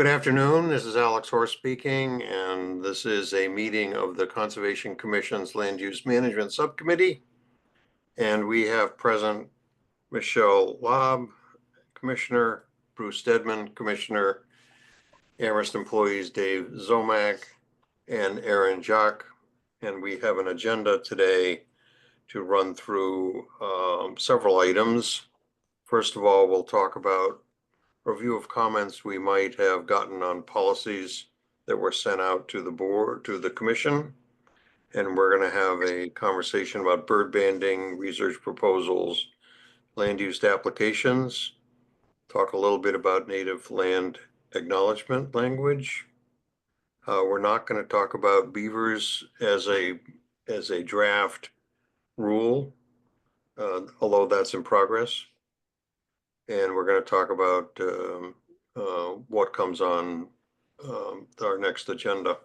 Good afternoon. This is Alex Horst speaking, and this is a meeting of the Conservation Commission's Land Use Management Subcommittee. And we have present Michelle Lobb, Commissioner, Bruce Stedman, Commissioner, Amherst employees Dave Zomack, and Aaron Jock. And we have an agenda today to run through several items. First of all, we'll talk about review of comments we might have gotten on policies that were sent out to the board, to the commission. And we're going to have a conversation about bird banding, research proposals, land use applications, talk a little bit about native land acknowledgement language. We're not going to talk about beavers as a draft rule, although that's in progress. And we're going to talk about what comes on our next agenda.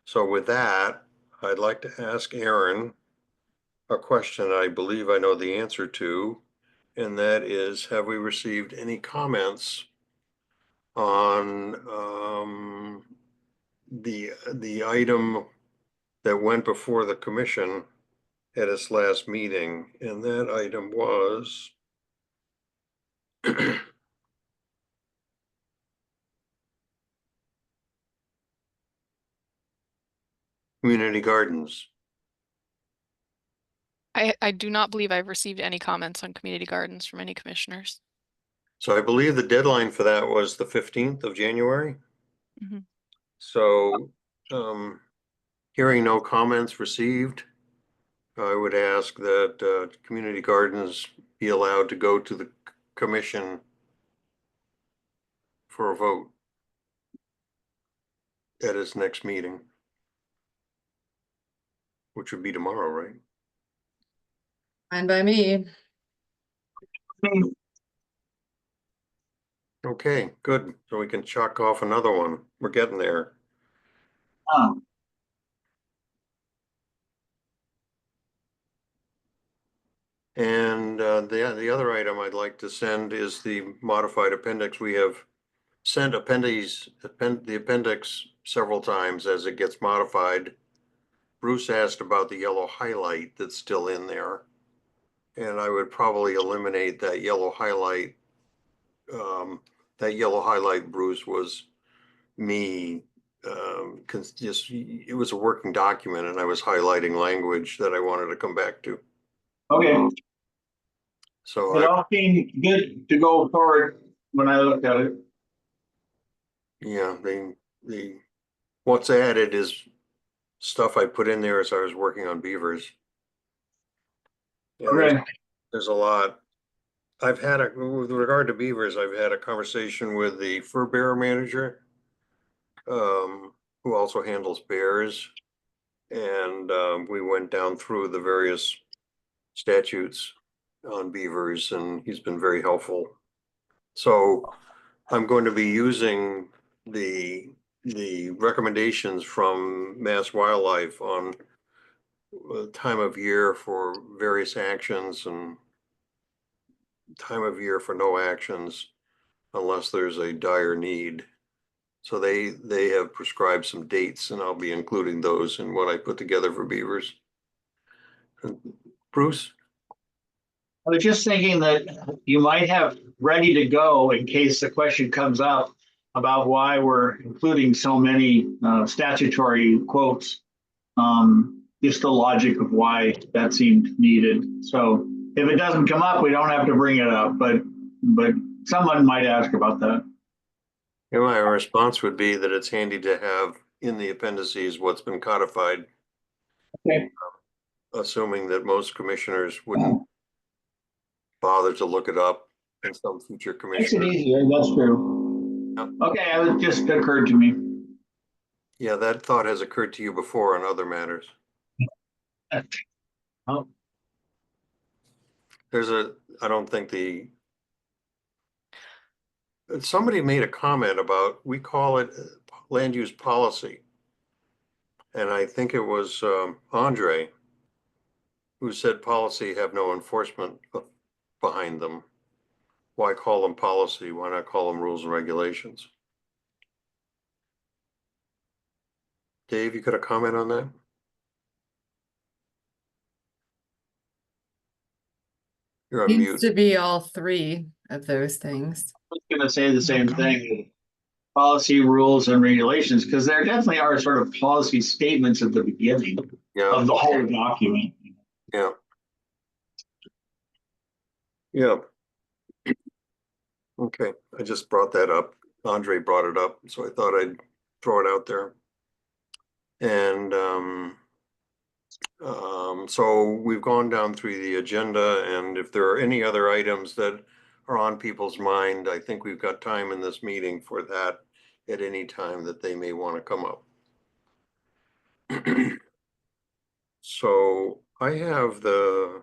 So with that, I'd like to ask Aaron a question I believe I know the answer to, and that is, have we received any comments on the item that went before the commission at its last meeting? And that item was community gardens. I do not believe I've received any comments on community gardens from any commissioners. So I believe the deadline for that was the 15th of January. Mhm. So hearing no comments received, I would ask that community gardens be allowed to go to the commission for a vote at its next meeting, which would be tomorrow, right? Fine by me. Okay, good. So we can chalk off another one. We're getting there. And the other item I'd like to send is the modified appendix. We have sent the appendix several times as it gets modified. Bruce asked about the yellow highlight that's still in there. And I would probably eliminate that yellow highlight. That yellow highlight, Bruce, was me, just, it was a working document and I was highlighting language that I wanted to come back to. Okay, So it all seemed good to go forward when I looked at it. yeah, what's added is stuff I put in there as I was working on beavers. And Okay. there's a lot. With regard to beavers, I've had a conversation with the fur bearer manager, who also handles bears. And we went down through the various statutes on beavers, and he's been very helpful. So I'm going to be using the recommendations from Mass Wildlife on time of year for various actions and time of year for no actions unless there's a dire need. So they have prescribed some dates, and I'll be including those in what I put together for beavers. Bruce? I was just thinking that you might have ready to go in case the question comes up about why we're including so many statutory quotes. Just the logic of why that seemed needed. So if it doesn't come up, we don't have to bring it up, but someone might ask about that. Yeah, my response would be that it's handy to have in the appendices what's been codified. Okay. Assuming that most commissioners wouldn't bother to look it up, and some future Makes it commissioner. easier, that's true. Yep. Okay, it just occurred to me. Yeah, that thought has occurred to you before on other matters. Oh, I don't think somebody made a comment about, we call it land use policy. And I think it was Andre who said policy have no enforcement behind them. Why call them policy? Why not call them rules and regulations? Dave, you got a comment on that? You're on Seems mute. to be all three of those things. I was gonna say the same thing, policy, rules, and regulations, because there definitely are sort of policy statements at the beginning Yeah, of the whole document. yeah. Yeah. Okay, I just brought that up. Andre brought it up, so I thought I'd throw it out there. And so we've gone down through the agenda, and if there are any other items that are on people's mind, I think we've got time in this meeting for that at any time that they may want to come up. So I have the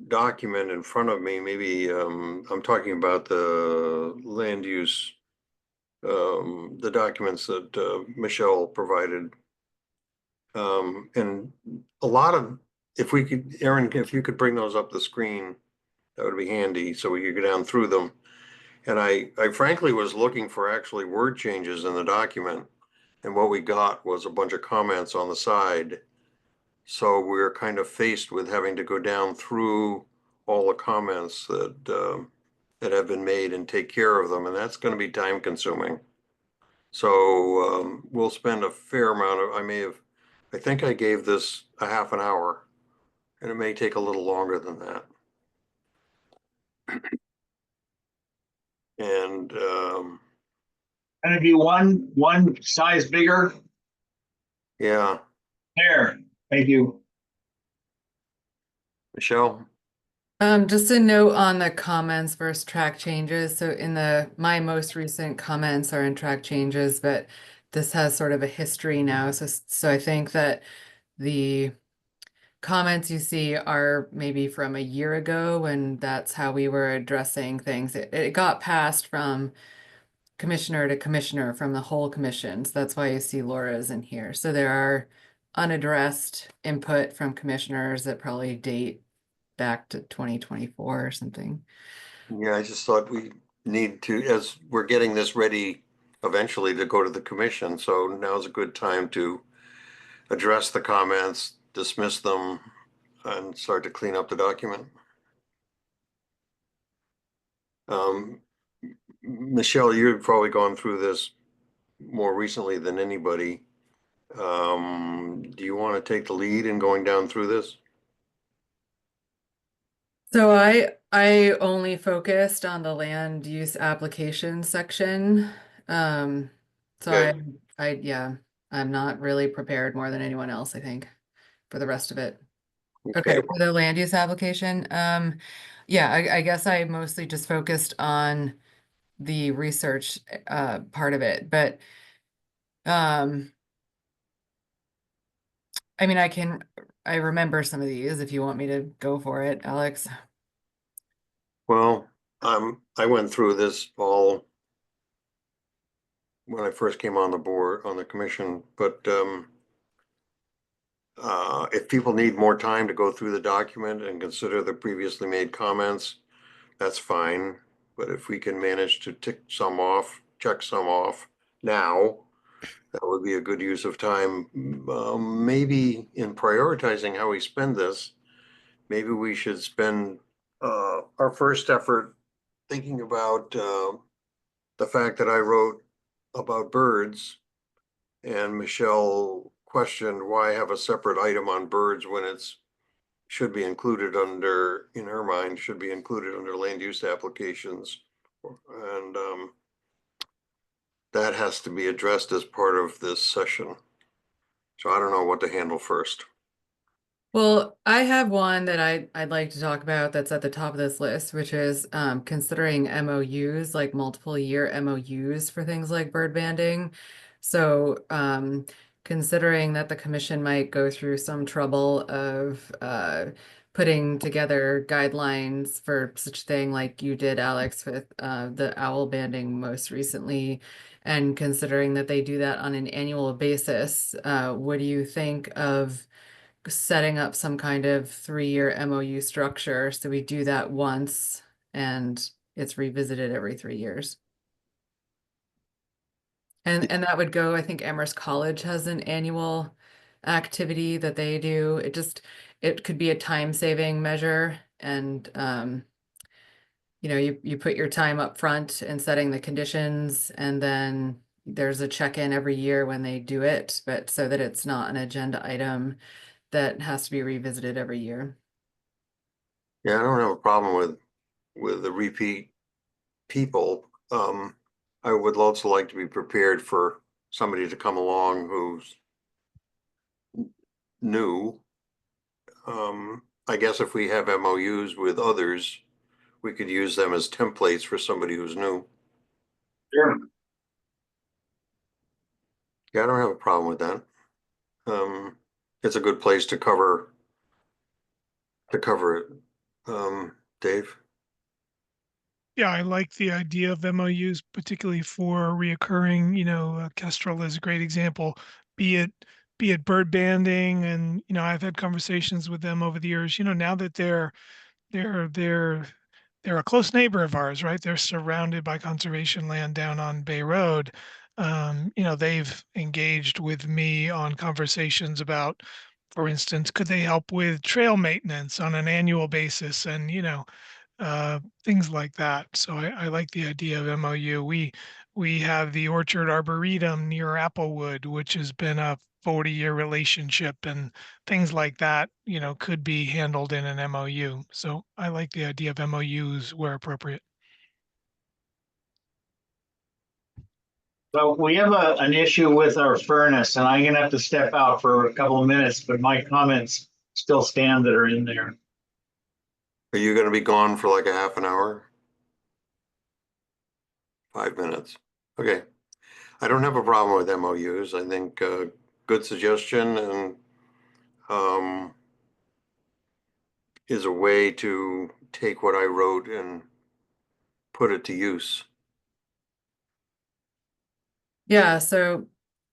document in front of me. Maybe I'm talking about the land use, the documents that Michelle provided. And a lot of, if we could, Aaron, if you could bring those up the screen, that would be handy, so we could go down through them. And I frankly was looking for actually word changes in the document, and what we got was a bunch of comments on the side. So we're kind of faced with having to go down through all the comments that have been made and take care of them, and that's going to be time consuming. So we'll spend a fair amount of, I think I gave this a half an hour, and it may take a little longer than that. And And if you one size bigger, yeah, there, thank you. Michelle, Just a note on the comments versus track changes. So in my most recent comments are in track changes, but this has sort of a history now. So I think that the comments you see are maybe from a year ago, and that's how we were addressing things. It got passed from commissioner to commissioner from the whole commission. So that's why you see Laura's in here. So there are unaddressed input from commissioners that probably date back to 2024 or something. yeah, I just thought we need to, as we're getting this ready eventually to go to the commission, so now's a good time to address the comments, dismiss them, and start to clean up the document. Michelle, you've probably gone through this more recently than anybody. Do you want to take the lead in going down through this? So I only focused on the land use application section. So Okay. yeah, I'm not really prepared more than anyone else, I think, for the rest of it. Okay, Okay, for the land use application, yeah, I guess I mostly just focused on the research part of it, but I mean, I remember some of these if you want me to go for it, Alex. well, I went through this all when I first came on the board, on the commission, but if people need more time to go through the document and consider the previously made comments, that's fine. But if we can manage to tick some off, check some off now, that would be a good use of time. Maybe in prioritizing how we spend this, maybe we should spend our first effort thinking about the fact that I wrote about birds, and Michelle questioned why have a separate item on birds when it's should be included under, in her mind, should be included under land use applications. And that has to be addressed as part of this session. So I don't know what to handle first. Well, I have one that I'd like to talk about that's at the top of this list, which is considering MOUs, like multiple year MOUs for things like bird banding. So considering that the commission might go through some trouble of putting together guidelines for such thing like you did, Alex, with the owl banding most recently, and considering that they do that on an annual basis, what do you think of setting up some kind of 3-year MOU structure so we do that once and it's revisited every 3 years? And that would go, I think Amherst College has an annual activity that they do. It could be a time saving measure and you put your time up front in setting the conditions and then there's a check-in every year when they do it, but so that it's not an agenda item that has to be revisited every year. Yeah, I don't have a problem with the repeat people. I would also like to be prepared for somebody to come along who's new. I guess if we have MOUs with others, we could use them as templates for somebody who's new. Sure. Yeah, I don't have a problem with that. It's a good place to cover it. Dave? Yeah, I like the idea of MOUs, particularly for reoccurring, Kestrel is a great example, be it bird banding. And, I've had conversations with them over the years, now that they're they're they're a close neighbor of ours, right? They're surrounded by conservation land down on Bay Road. They've engaged with me on conversations about, for instance, could they help with trail maintenance on an annual basis and, things like that. So I like the idea of MOU. We have the Orchard Arboretum near Applewood, which has been a 40-year relationship, and things like that, could be handled in an MOU. So I like the idea of MOUs where appropriate. So we have an issue with our furnace, and I'm gonna have to step out for a couple of minutes, but my comments still stand that are in there. Are you gonna be gone for like a half an hour? 5 minutes? Okay. I don't have a problem with MOUs. I think good suggestion and is a way to take what I wrote and put it to use. Yeah, so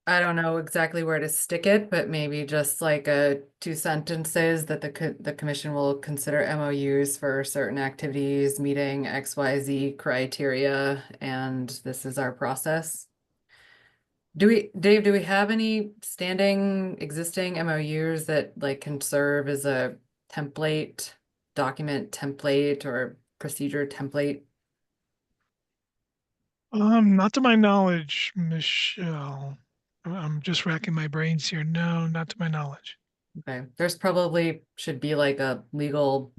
I don't know exactly where to stick it, but maybe just like a 2 sentences that the commission will consider MOUs for certain activities, meeting XYZ criteria, and this is our process. Dave, do we have any standing existing MOUs that like can serve as a template, document template or procedure template? Not to my knowledge, Michelle. I'm just racking my brains here. No, not to my knowledge. Okay, there's probably should be like a legal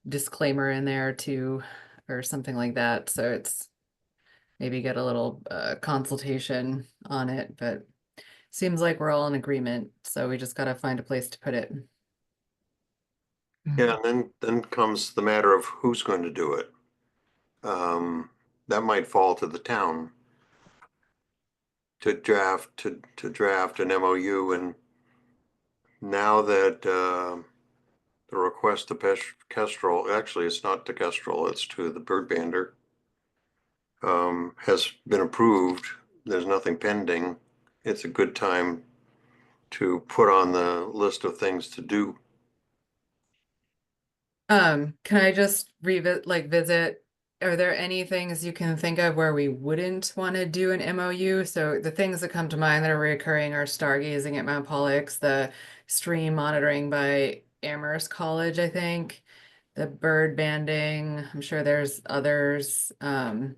disclaimer in there too, or something like that. So it's maybe get a little consultation on it, but seems like we're all in agreement. So we just got to find a place to put it. Yeah, and then comes the matter of who's going to do it. That might fall to the town to draft an MOU. And now that the request to Kestrel, actually it's not to Kestrel, it's to the bird bander, has been approved. There's nothing pending. It's a good time to put on the list of things to do. Can I just visit? Are there any things you can think of where we wouldn't want to do an MOU? So the things that come to mind that are recurring are stargazing at Mount Pollux, the stream monitoring by Amherst College, I think, the bird banding. I'm sure there's others. But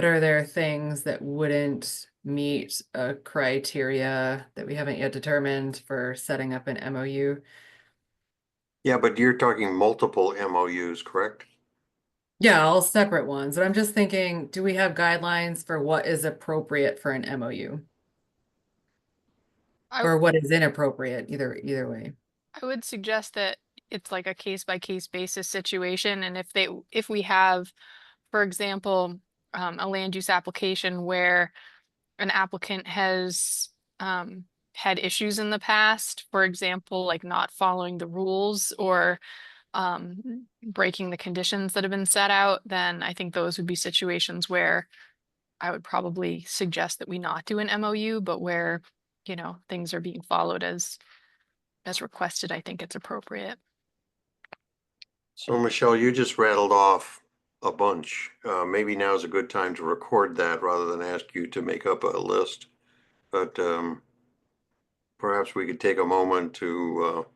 are there things that wouldn't meet a criteria that we haven't yet determined for setting up an MOU? Yeah, but you're talking multiple MOUs, correct? Yeah, all separate ones. But I'm just thinking, do we have guidelines for what is appropriate for an MOU? I, Or what is inappropriate, either way. I would suggest that it's like a case by case basis situation. And if we have, for example, a land use application where an applicant has had issues in the past, for example, like not following the rules or breaking the conditions that have been set out, then I think those would be situations where I would probably suggest that we not do an MOU, but where, things are being followed as requested, I think it's appropriate. So Michelle, you just rattled off a bunch. Maybe now is a good time to record that rather than ask you to make up a list. But perhaps we could take a moment to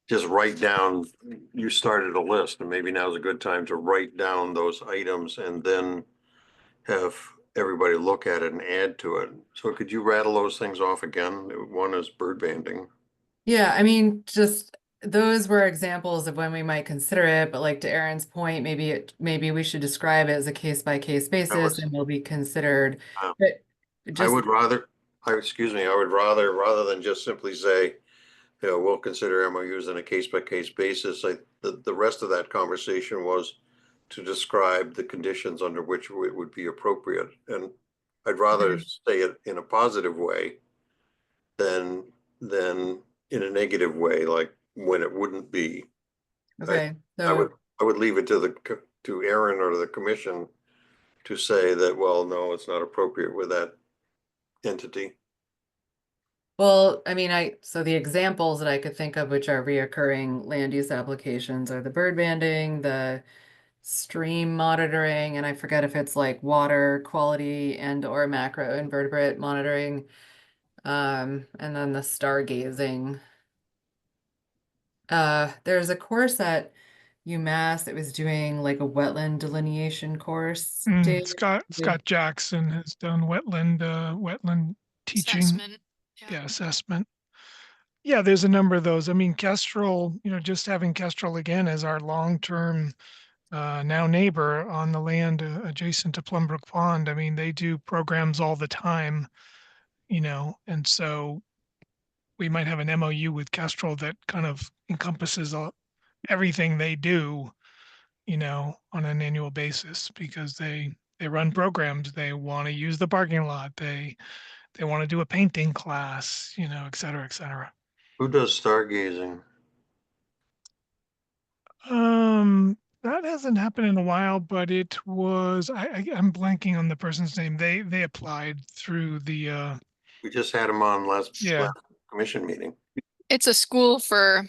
just write down, you started a list, and maybe now's a good time to write down those items and then have everybody look at it and add to it. So could you rattle those things off again? One is bird banding. Yeah, I mean, just those were examples of when we might consider it, but like to Aaron's point, maybe we should describe it as a case by case basis and will be considered. Uh, But I just would rather, excuse me, I would rather than just simply say, you know, we'll consider MOUs on a case by case basis. The rest of that conversation was to describe the conditions under which it would be appropriate. And I'd rather say it in a positive way than in a negative way, like when it wouldn't be. okay, I would so I would leave it to Aaron or the commission to say that, well, no, it's not appropriate with that entity. well, I mean, so the examples that I could think of which are reoccurring land use applications are the bird banding, the stream monitoring, and I forget if it's like water quality and or macro invertebrate monitoring, and then the stargazing. There's a course at UMass that was doing like a wetland delineation course. Dave, Scott Jackson has done wetland teaching, Assessment. yeah, assessment. Yeah, there's a number of those. I mean, Kestrel, just having Kestrel again as our long-term now neighbor on the land adjacent to Plumbrook Pond. I mean, they do programs all the time, and so we might have an MOU with Kestrel that kind of encompasses everything they do, on an annual basis because they run programs. They want to use the parking lot. They want to do a painting class, et cetera, et cetera. Who does stargazing? That hasn't happened in a while, but it was, I'm blanking on the person's name. They applied through the, We just had him on last yeah, commission meeting. It's a school for,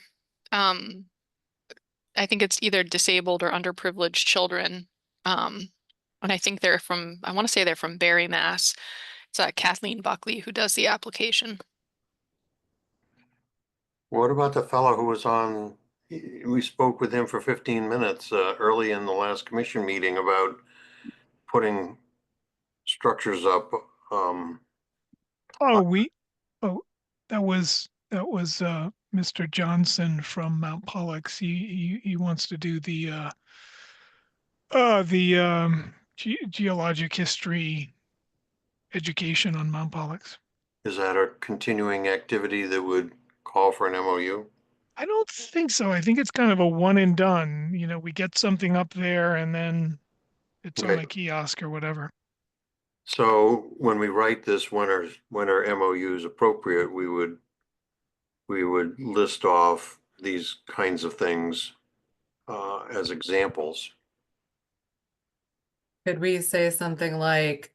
I think it's either disabled or underprivileged children. And I think I want to say they're from Barry, Mass. It's Kathleen Buckley who does the application. What about the fellow who was on, we spoke with him for 15 minutes early in the last commission meeting about putting structures up. oh, that was Mr. Johnson from Mount Pollux. He wants to do the geologic history education on Mount Pollux. Is that a continuing activity that would call for an MOU? I don't think so. I think it's kind of a one and done. We get something up there and then it's on a Okay. kiosk or whatever. So when we write this, when our MOU is appropriate, we would list off these kinds of things as examples. could we say something like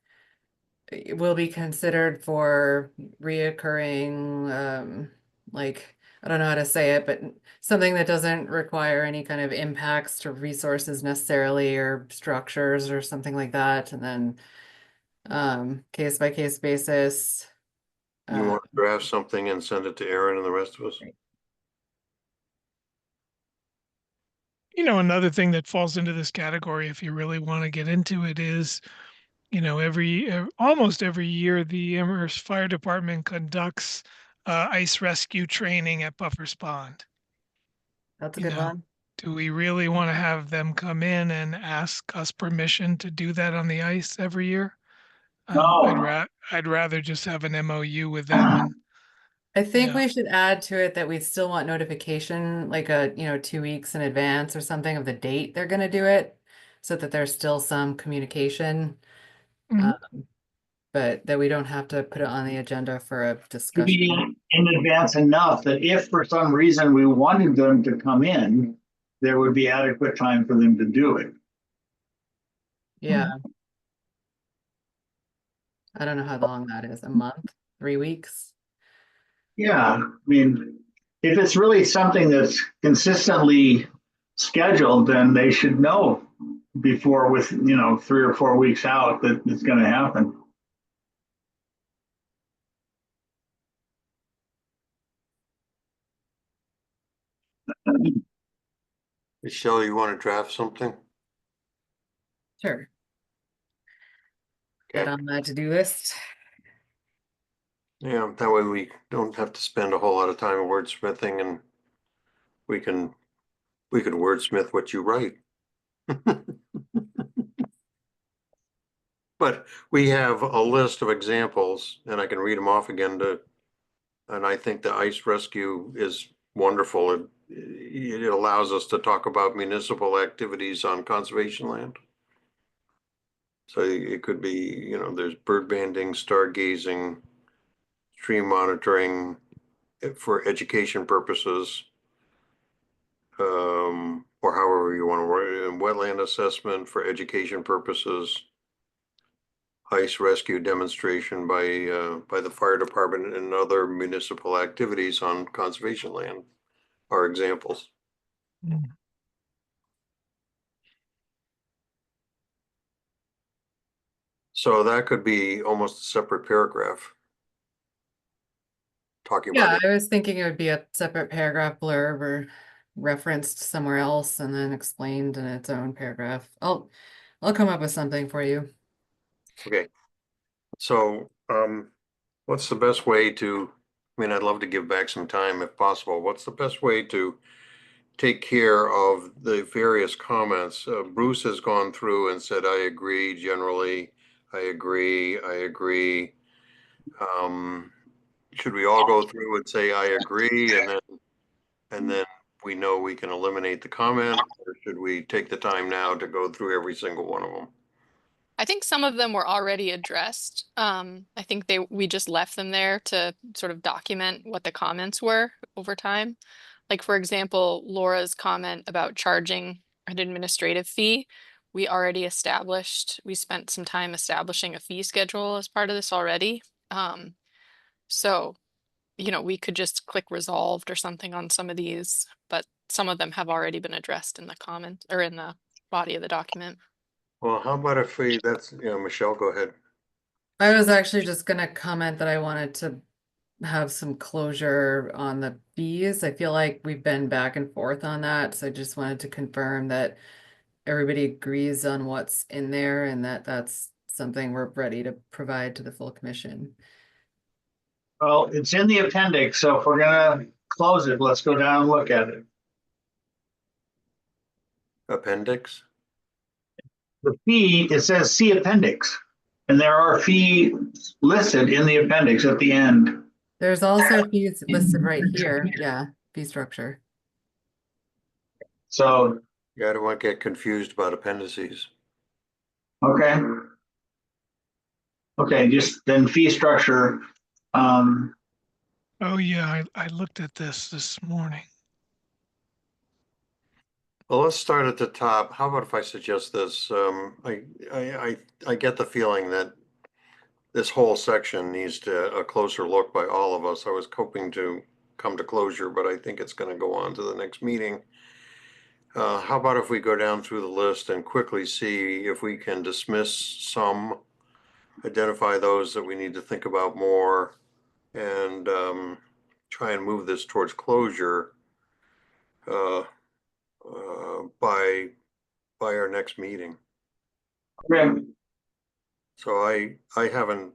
will be considered for reoccurring, like, I don't know how to say it, but something that doesn't require any kind of impacts to resources necessarily or structures or something like that. And then case by case basis. You want to draft something and send it to Aaron and the rest of us? Another thing that falls into this category, if you really want to get into it, is, almost every year, the Amherst Fire Department conducts ice rescue training at Buffer's Pond. That's a good one. Do we really want to have them come in and ask us permission to do that on the ice every year? No. I'd rather just have an MOU with them and I think yeah. we should add to it that we still want notification, like 2 weeks in advance or something of the date they're gonna do it, so that there's still some communication. Mhm. But that we don't have to put it on the agenda for a To discussion. be in advance enough that if for some reason we wanted them to come in, there would be adequate time for them to do it. Yeah. I don't know how long that is, a month, 3 weeks? Yeah, I mean, if it's really something that's consistently scheduled, then they should know before with, 3 or 4 weeks out that it's going to happen. Michelle, you want to draft something? Sure. Get Okay. on that to-do list. Yeah, that way we don't have to spend a whole lot of time wordsmithing, and we could wordsmith what you write. But we have a list of examples, and I can read them off again and I think the ice rescue is wonderful. It allows us to talk about municipal activities on conservation land. So it could be, there's bird banding, stargazing, stream monitoring for education purposes, or however you want to word it, and wetland assessment for education purposes, ice rescue demonstration by the fire department, and other municipal activities on conservation land are examples. So that could be almost a separate paragraph talking Yeah, about it. I was thinking it would be a separate paragraph blurb or referenced somewhere else and then explained in its own paragraph. I'll come up with something for you. Okay. So, what's the best way to, I'd love to give back some time if possible. What's the best way to take care of the various comments? Bruce has gone through and said, I agree generally. I agree. Should we all go through and say, I agree, and then we know we can eliminate the comment, or should we take the time now to go through every single one of them? I think some of them were already addressed. I think we just left them there to sort of document what the comments were over time. Like, for example, Laura's comment about charging an administrative fee. We spent some time establishing a fee schedule as part of this already. So, we could just click resolved or something on some of these, but some of them have already been addressed in the comment or in the body of the document. Well, how about if Michelle, go ahead. I was actually just gonna comment that I wanted to have some closure on the fees. I feel like we've been back and forth on that, so I just wanted to confirm that everybody agrees on what's in there and that that's something we're ready to provide to the full commission. Well, it's in the appendix, so if we're going to close it, let's go down and look at it. Appendix? The fee, it says see appendix, and there are fees listed in the appendix at the end. There's also fees listed right here. Yeah, fee structure. So, Yeah, I don't want to get confused about appendices. okay. Okay, just then fee structure. Oh, yeah, I looked at this morning. Well, let's start at the top. How about if I suggest this? I get the feeling that this whole section needs a closer look by all of us. I was hoping to come to closure, but I think it's going to go on to the next meeting. How about if we go down through the list and quickly see if we can dismiss some, identify those that we need to think about more, and try and move this towards closure by our next meeting. Okay. So I haven't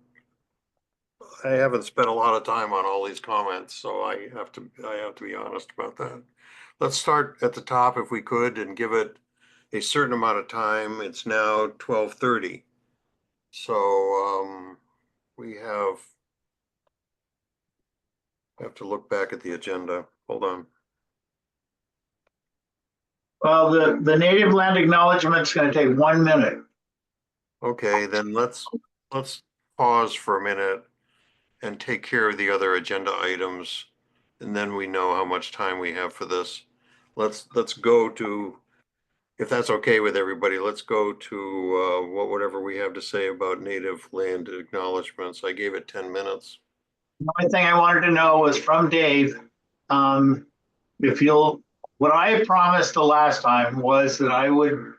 spent a lot of time on all these comments, so I have to be honest about that. Let's start at the top if we could and give it a certain amount of time. It's now 12:30. So we have to look back at the agenda. Hold on. Well, the native land acknowledgement is going to take 1 minute. Okay, then let's pause for a minute and take care of the other agenda items, and then we know how much time we have for this. Let's go to, if that's okay with everybody, let's go to whatever we have to say about native land acknowledgements. I gave it 10 minutes. The only thing I wanted to know was from Dave. What I promised the last time was that I would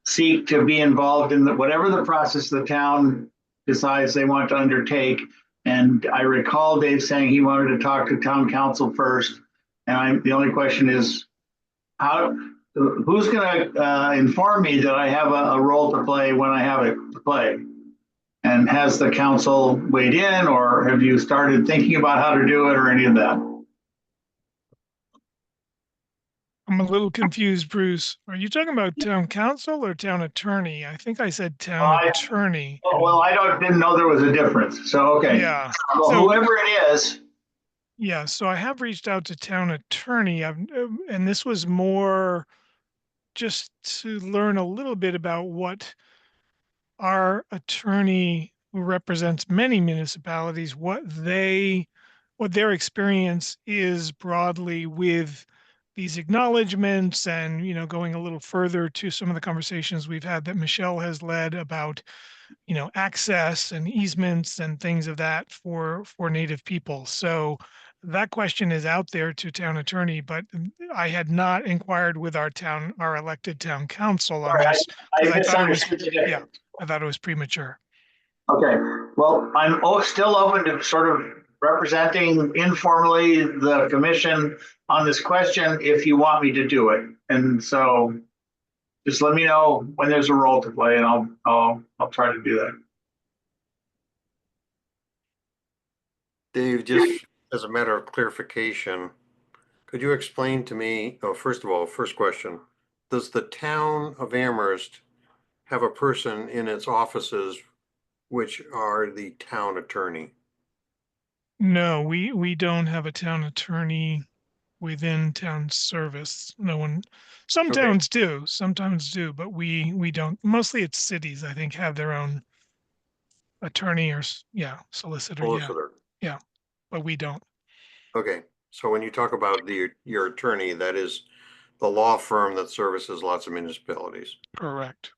seek to be involved in whatever the process the town decides they want to undertake. And I recall Dave saying he wanted to talk to town council first. And the only question is, who's going to inform me that I have a role to play when I have it to play? And has the council weighed in, or have you started thinking about how to do it, or any of that? I'm a little confused, Bruce. Are you talking about town council or town attorney? I think I said town attorney. Well, didn't know there was a difference. So, okay. Yeah. Well, So whoever it is. yeah, so I have reached out to town attorney, and this was more just to learn a little bit about what our attorney, who represents many municipalities, what their experience is broadly with these acknowledgements, and going a little further to some of the conversations we've had that Michelle has led about access and easements and things of that for Native people. So that question is out there to town attorney, but I had not inquired with our elected town council on this, because I thought it was, yeah, I thought it was premature. Okay, well, I'm still open to sort of representing informally the commission on this question if you want me to do it. And so just let me know when there's a role to play, and I'll try to do that. Dave, just as a matter of clarification, could you explain to me, first of all, first question, does the town of Amherst have a person in its offices which are the town attorney? No, we don't have a town attorney within town service. No one, some Okay. towns do, sometimes do, but we don't. Mostly it's cities, I think, have their own attorney or solicitor. Solicitor. Yeah, but we don't. Okay, so when you talk about your attorney, that is the law firm that services lots of municipalities. Correct.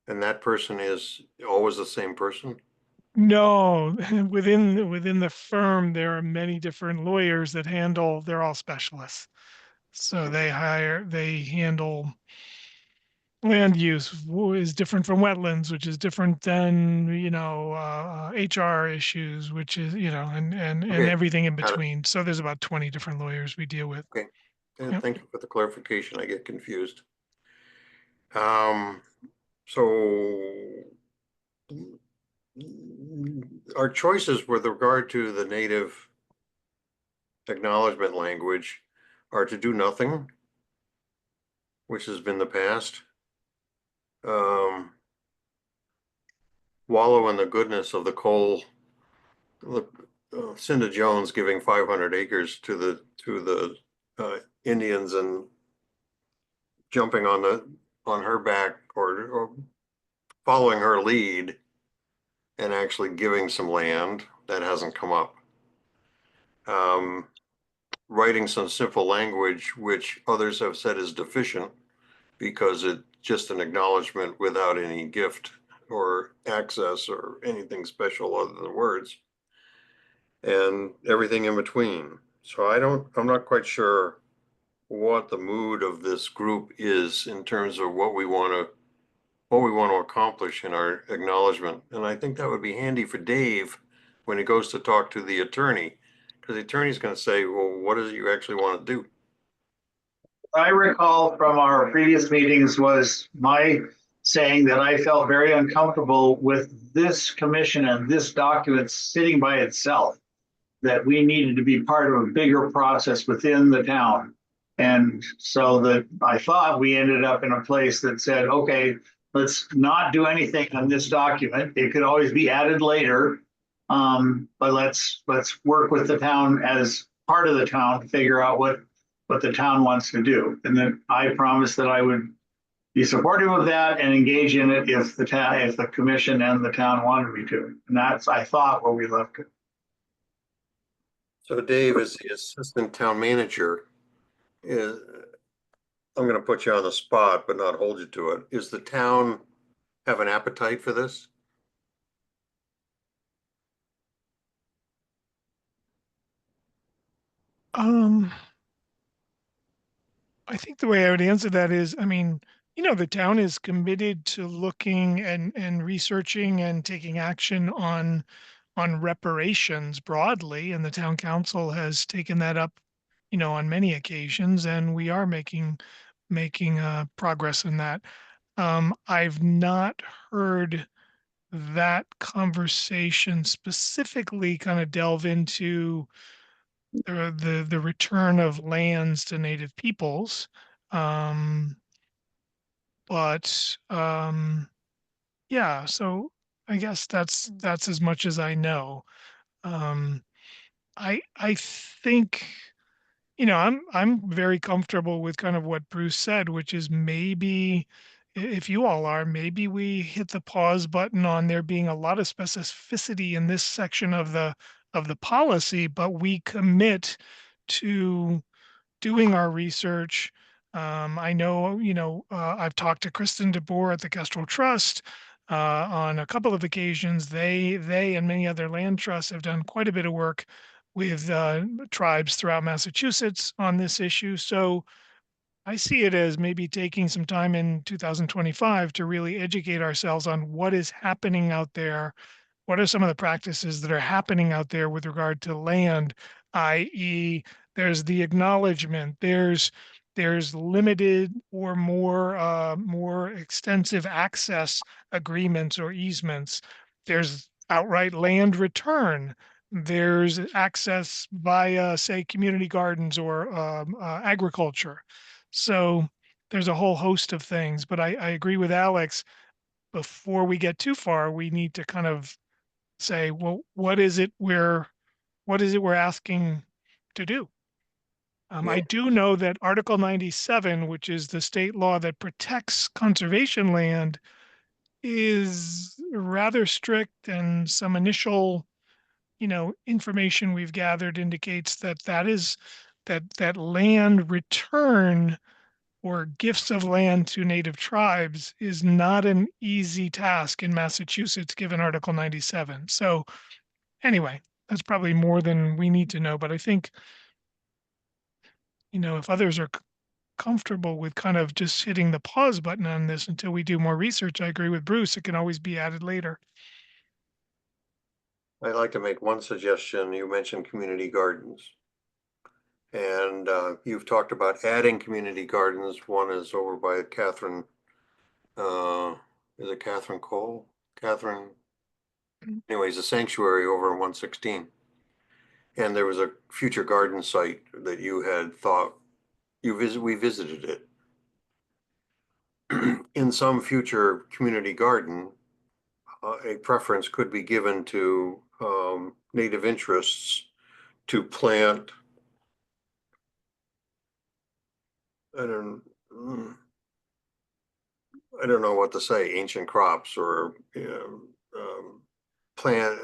And that person is always the same person? No, within the firm, there are many different lawyers that handle, they're all specialists. So they handle land use is different from wetlands, which is different than, HR issues, which is, and Okay, everything in got it. between. So there's about 20 different lawyers we deal with. Okay, Yep. thank you for the clarification. I get confused. So our choices with regard to the native acknowledgement language are to do nothing, which has been the past. Wallow in the goodness of the coal. Cinda Jones giving 500 acres to the Indians and jumping on her back or following her lead and actually giving some land that hasn't come up. Writing some simple language, which others have said is deficient because it's just an acknowledgement without any gift or access or anything special other than words, and everything in between. So I'm not quite sure what the mood of this group is in terms of what we want to accomplish in our acknowledgement. And I think that would be handy for Dave when he goes to talk to the attorney, because the attorney's going to say, well, what is it you actually want to do? I recall from our previous meetings was my saying that I felt very uncomfortable with this commission and this document sitting by itself, that we needed to be part of a bigger process within the town. And so that I thought we ended up in a place that said, okay, let's not do anything on this document. It could always be added later. But let's work with the town as part of the town to figure out what the town wants to do. And then I promised that I would be supportive of that and engage in it if the commission and the town wanted me to. And that's, I thought, where we left it. So Dave is the assistant town manager. I'm going to put you on the spot, but not hold you to it. Is the town have an appetite for this? I think the way I would answer that is, I mean, the town is committed to looking and researching and taking action on reparations broadly, and the town council has taken that up, on many occasions, and we are making progress in that. I've not heard that conversation specifically kind of delve into the return of lands to native peoples. Um, but yeah, so I guess that's as much as I know. Um, I think, I'm very comfortable with kind of what Bruce said, which is maybe if you all are, maybe we hit the pause button on there being a lot of specificity in this section of the policy, but we commit to doing our research. I know, I've talked to Kristen DeBoer at the Kestrel Trust on a couple of occasions. They and many other land trusts have done quite a bit of work with tribes throughout Massachusetts on this issue. So I see it as maybe taking some time in 2025 to really educate ourselves on what is happening out there. What are some of the practices that are happening out there with regard to land, i.e., there's the acknowledgement, there's limited or more extensive access agreements or easements. There's outright land return. There's access via, say, community gardens or agriculture. So there's a whole host of things, but I agree with Alex. Before we get too far, we need to kind of say, well, what is it we're asking to do? I Yeah. do know that Article 97, which is the state law that protects conservation land, is rather strict, and some initial, information we've gathered indicates that land return or gifts of land to native tribes is not an easy task in Massachusetts, given Article 97. So anyway, that's probably more than we need to know, but I think, if others are comfortable with kind of just hitting the pause button on this until we do more research, I agree with Bruce. It can always be added later. I'd like to make one suggestion. You mentioned community gardens. And you've talked about adding community gardens. One is over by Catherine, is it Catherine Cole? Catherine, anyways, a sanctuary over on 116. And there was a future garden site that you had thought we visited it. In some future community garden, a preference could be given to native interests to plant. I don't know what to say, ancient crops or plant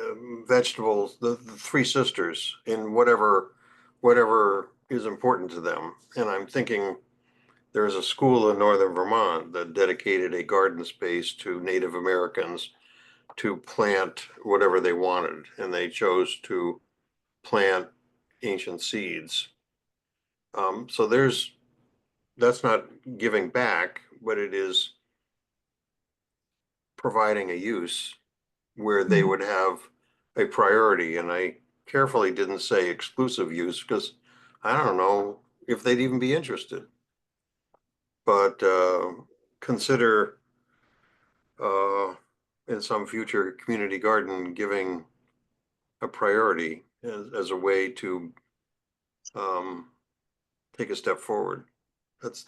vegetables, the three sisters in whatever is important to them. And I'm thinking there's a school in northern Vermont that dedicated a garden space to Native Americans to plant whatever they wanted, and they chose to plant ancient seeds. So that's not giving back, but it is providing a use where they would have a priority. And I carefully didn't say exclusive use because I don't know if they'd even be interested. But consider in some future community garden giving a priority as a way to take a step forward. That's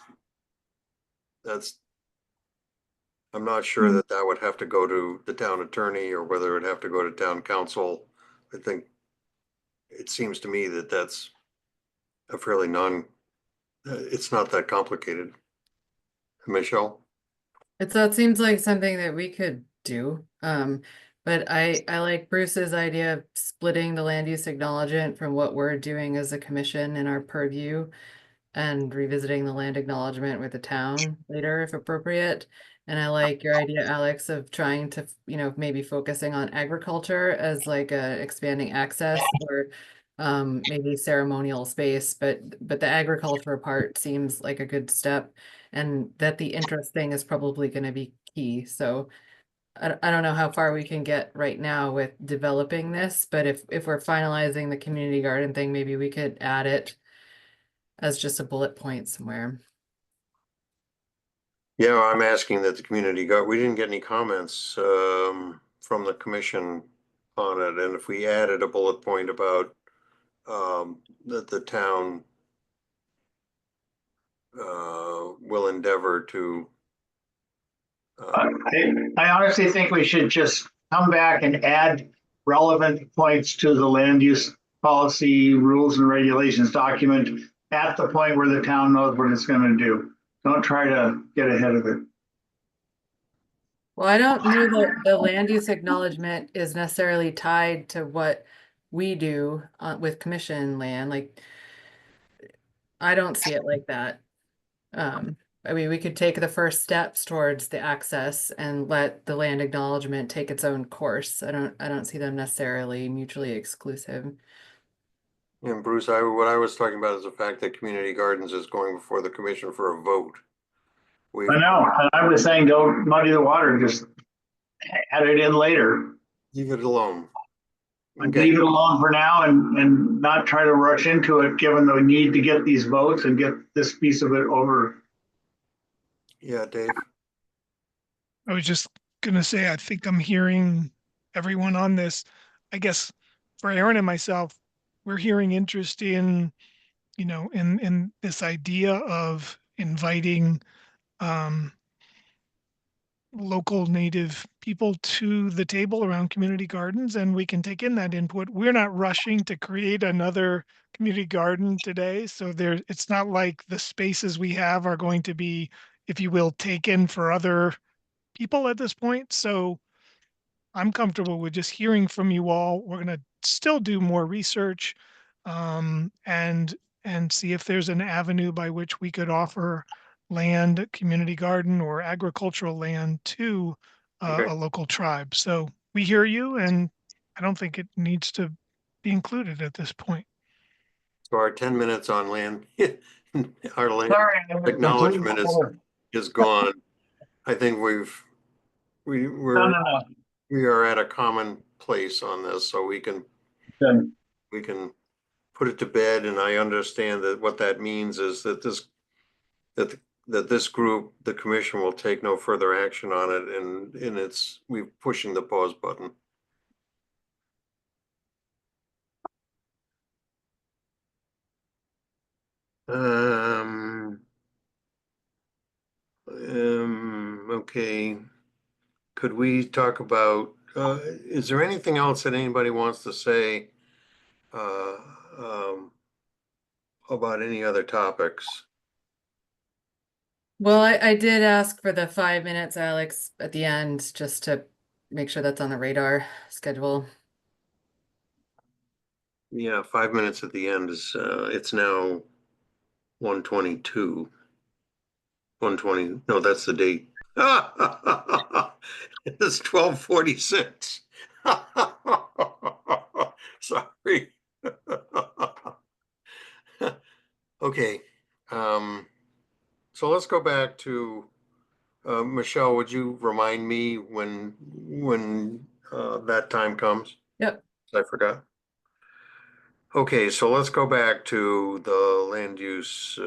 I'm not sure that would have to go to the town attorney or whether it would have to go to town council. I think it seems to me that that's a fairly it's not that complicated. Michelle? That seems like something that we could do. But I like Bruce's idea of splitting the land use acknowledgement from what we're doing as a commission in our purview and revisiting the land acknowledgement with the town later if appropriate. And I like your idea, Alex, of trying to, maybe focusing on agriculture as like a expanding access or maybe ceremonial space, but the agriculture part seems like a good step, and that the interest thing is probably going to be key. So I don't know how far we can get right now with developing this, but if we're finalizing the community garden thing, maybe we could add it as just a bullet point somewhere. Yeah, I'm asking that the community we didn't get any comments from the commission on it. And if we added a bullet point about that the town will endeavor to. I honestly think we should just come back and add relevant points to the land use policy rules and regulations document at the point where the town knows what it's going to do. Don't try to get ahead of it. Well, I don't know that the land use acknowledgement is necessarily tied to what we do with commission land. Like, I don't see it like that. I mean, we could take the first steps towards the access and let the land acknowledgement take its own course. I don't see them necessarily mutually exclusive. And Bruce, what I was talking about is the fact that community gardens is going before the commission for a vote. I know. I was saying don't muddy the water, just add it in later. Leave it alone. Okay. Leave it alone for now and not try to rush into it, given the need to get these votes and get this piece of it over. Yeah, Dave. I was just going to say, I think I'm hearing everyone on this. I guess for Aaron and myself, we're hearing interest in, in this idea of inviting local native people to the table around community gardens, and we can take in that input. We're not rushing to create another community garden today. So it's not like the spaces we have are going to be, if you will, taken for other people at this point. So I'm comfortable with just hearing from you all. We're going to still do more research and see if there's an avenue by which we could offer land, community garden, or agricultural land to Okay. a local tribe. So we hear you, and I don't think it needs to be included at this point. So our 10 minutes on land, our land Sorry, acknowledgement is gone. I think we are at a common place on this, so we can put it to bed. And I understand that what that means is that this group, the commission, will take no further action on it, and we're pushing the pause button. Okay. Could we talk about, is there anything else that anybody wants to say about any other topics? Well, I did ask for the 5 minutes, Alex, at the end, just to make sure that's on the radar schedule. Yeah, 5 minutes at the end is, it's now 1:22. 1:20, no, that's the date. It's 12:46. Sorry. Okay, so let's go back to Michelle. Would you remind me when that time comes? Yep. I forgot. Okay, so let's go back to the land use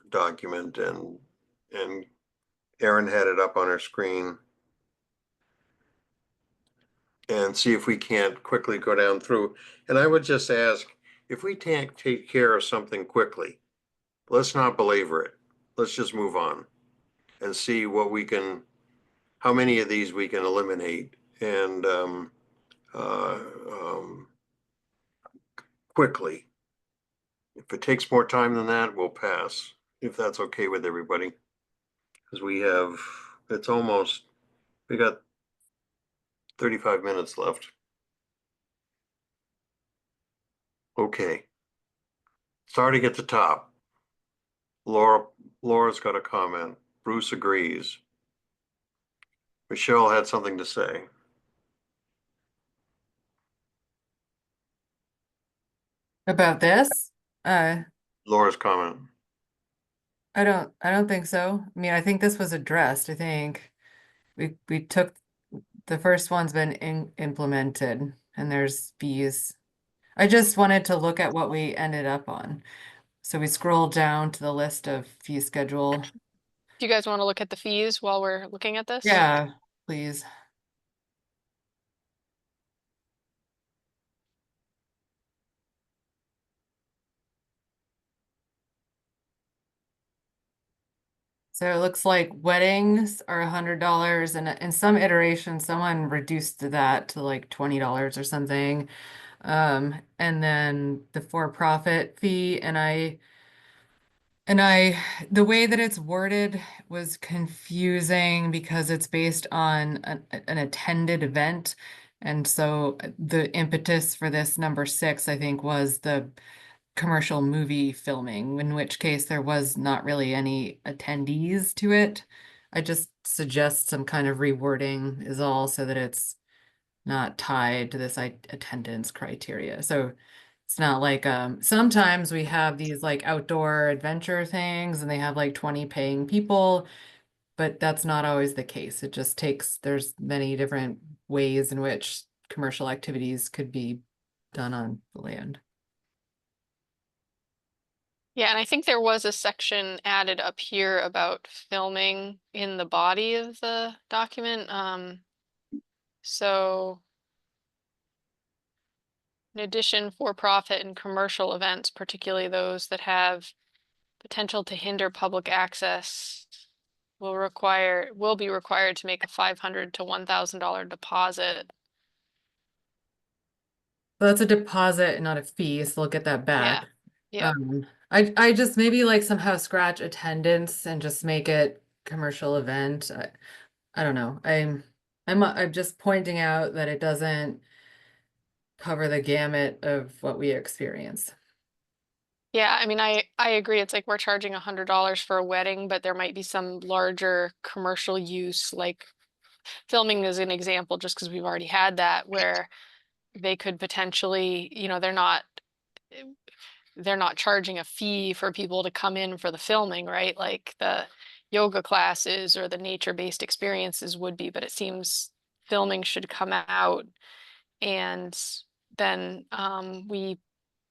document, and Erin had it up on her screen, and see if we can't quickly go down through. And I would just ask, if we can't take care of something quickly, let's not belabor it. Let's just move on and see how many of these we can eliminate, and quickly. If it takes more time than that, we'll pass, if that's okay with everybody. Because we got 35 minutes left. Okay. Starting at the top. Laura's got a comment. Bruce agrees. Michelle had something to say. About this? Uh, Laura's comment. I don't think so. I mean, I think this was addressed. I think we took the first one's been implemented and there's fees. I just wanted to look at what we ended up on. So we scroll down to the list of fee schedule. Do you guys want to look at the fees while we're looking at this? Yeah, please. So it looks like weddings are $100 and in some iterations, someone reduced that to like $20 or something. And then the for-profit fee, the way that it's worded was confusing because it's based on an attended event. And so the impetus for this number 6, I think, was the commercial movie filming, in which case there was not really any attendees to it. I just suggest some kind of rewording is all so that it's not tied to this attendance criteria. So it's not like sometimes we have these like outdoor adventure things and they have like 20 paying people, but that's not always the case. It just takes, there's many different ways in which commercial activities could be done on the land. Yeah, and I think there was a section added up here about filming in the body of the document. So in addition, for-profit and commercial events, particularly those that have potential to hinder public access, will be required to make a $500 to $1,000 deposit. So that's a deposit and not a fee, so we'll get that back. Yeah. I just maybe like somehow scratch attendance and just make it commercial event. I don't know. I'm just pointing out that it doesn't cover the gamut of what we experience. Yeah, I mean, I agree. It's like we're charging $100 for a wedding, but there might be some larger commercial use, like filming as an example, just because we've already had that, where they could potentially, they're not charging a fee for people to come in for the filming, right? Like the yoga classes or the nature-based experiences would be, but it seems filming should come out and then we